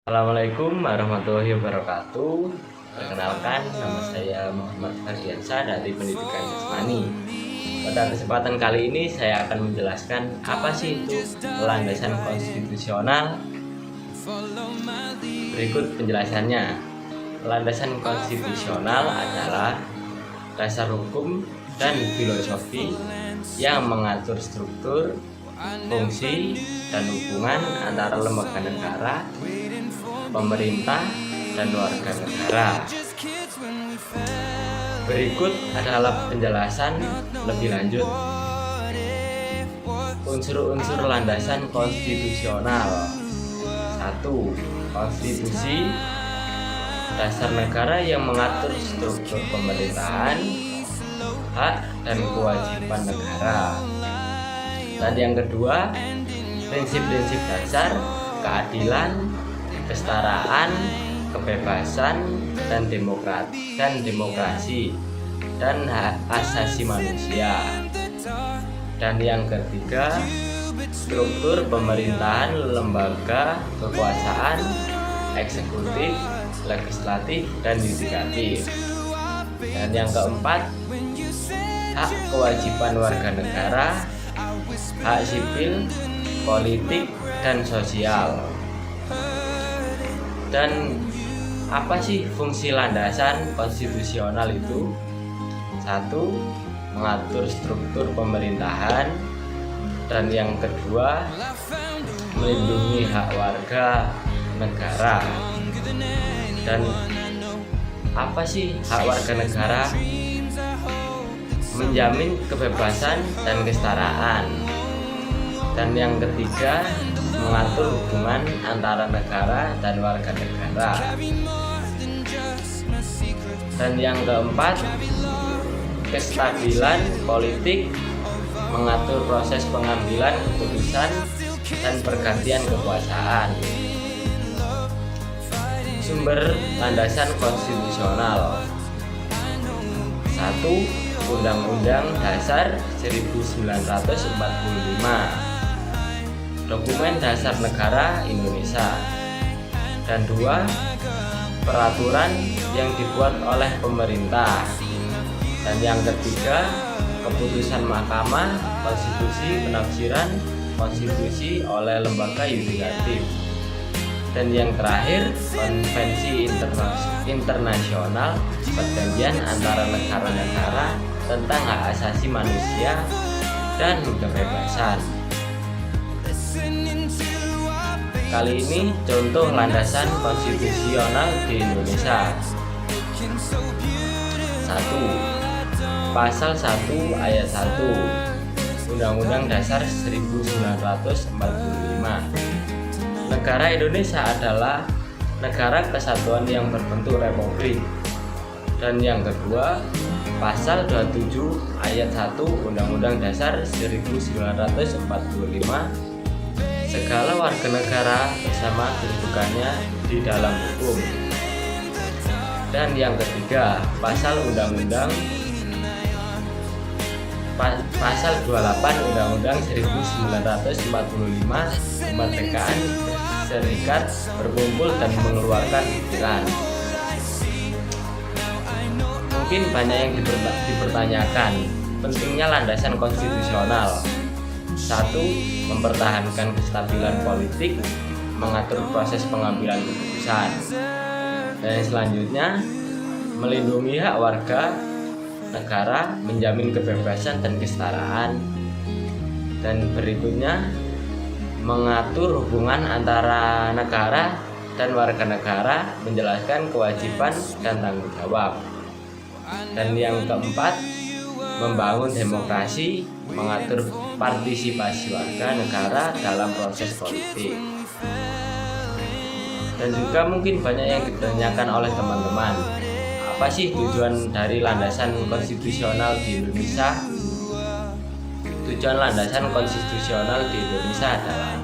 Assalamualaikum warahmatullahi wabarakatuh. Perkenalkan, nama saya Muhammad Fardiansyah dari Pendidikan Jasmani. Pada kesempatan kali ini saya akan menjelaskan apa sih itu landasan konstitusional. Berikut penjelasannya. Landasan konstitusional adalah dasar hukum dan filosofi yang mengatur struktur, fungsi, dan hubungan antara lembaga negara, pemerintah, dan warga negara. Berikut adalah penjelasan lebih lanjut. Unsur-unsur landasan konstitusional. 1. Konstitusi, dasar negara yang mengatur struktur pemerintahan, hak dan kewajiban negara. Dan yang kedua, prinsip-prinsip dasar, keadilan, kesetaraan, kebebasan, dan demokrasi dan hak asasi manusia. Dan yang ketiga, struktur pemerintahan, lembaga kekuasaan, eksekutif, legislatif, dan yudikatif. Dan yang keempat, hak kewajiban warga negara, hak sipil, politik, dan sosial. Dan apa sih fungsi landasan konstitusional itu? 1. Mengatur struktur pemerintahan. Dan yang kedua, melindungi hak warga negara. Dan apa sih hak warga negara? Menjamin kebebasan dan kesetaraan. Dan yang ketiga, mengatur hubungan antara negara dan warga negara. Dan yang keempat, kestabilan politik, mengatur proses pengambilan keputusan dan pergantian kekuasaan. Sumber landasan konstitusional. 1. Undang-Undang Dasar 1945, Dokumen Dasar Negara Indonesia. Dan 2. Peraturan yang dibuat oleh pemerintah. Dan yang ketiga, keputusan Mahkamah Konstitusi, penafsiran konstitusi oleh lembaga yudikatif. Dan yang terakhir, konvensi internasional, perjanjian antara negara-negara tentang hak asasi manusia dan kebebasan. Kali ini contoh landasan konstitusional di Indonesia. 1. Pasal 1 ayat 1 Undang-Undang Dasar 1945. Negara Indonesia adalah negara kesatuan yang berbentuk republik. Dan yang kedua, Pasal 27 ayat 1 Undang-Undang Dasar 1945, segala warga negara bersama kedudukannya di dalam hukum. Dan yang ketiga, Pasal 28 Undang-Undang 1945, kemerdekaan serikat berkumpul dan mengeluarkan pikiran. Mungkin banyak yang dipertanyakan pentingnya landasan konstitusional. 1. Mempertahankan kestabilan politik, mengatur proses pengambilan keputusan. Dan selanjutnya, melindungi hak warga negara, menjamin kebebasan dan kesetaraan. Dan berikutnya, mengatur hubungan antara negara dan warga negara, menjelaskan kewajiban dan tanggung jawab. Dan yang keempat, membangun demokrasi, mengatur partisipasi warga negara dalam proses politik. Dan juga mungkin banyak yang ditanyakan oleh teman-teman, apa sih tujuan dari landasan konstitusional di Indonesia? Tujuan landasan konstitusional di Indonesia adalah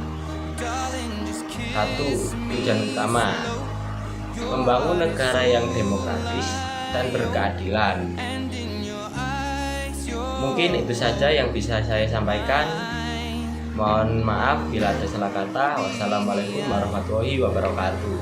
1. Tujuan utama, membangun negara yang demokratis dan berkeadilan. Mungkin itu saja yang bisa saya sampaikan. Mohon maaf bila ada salah kata. Wassalamualaikum warahmatullahi wabarakatuh.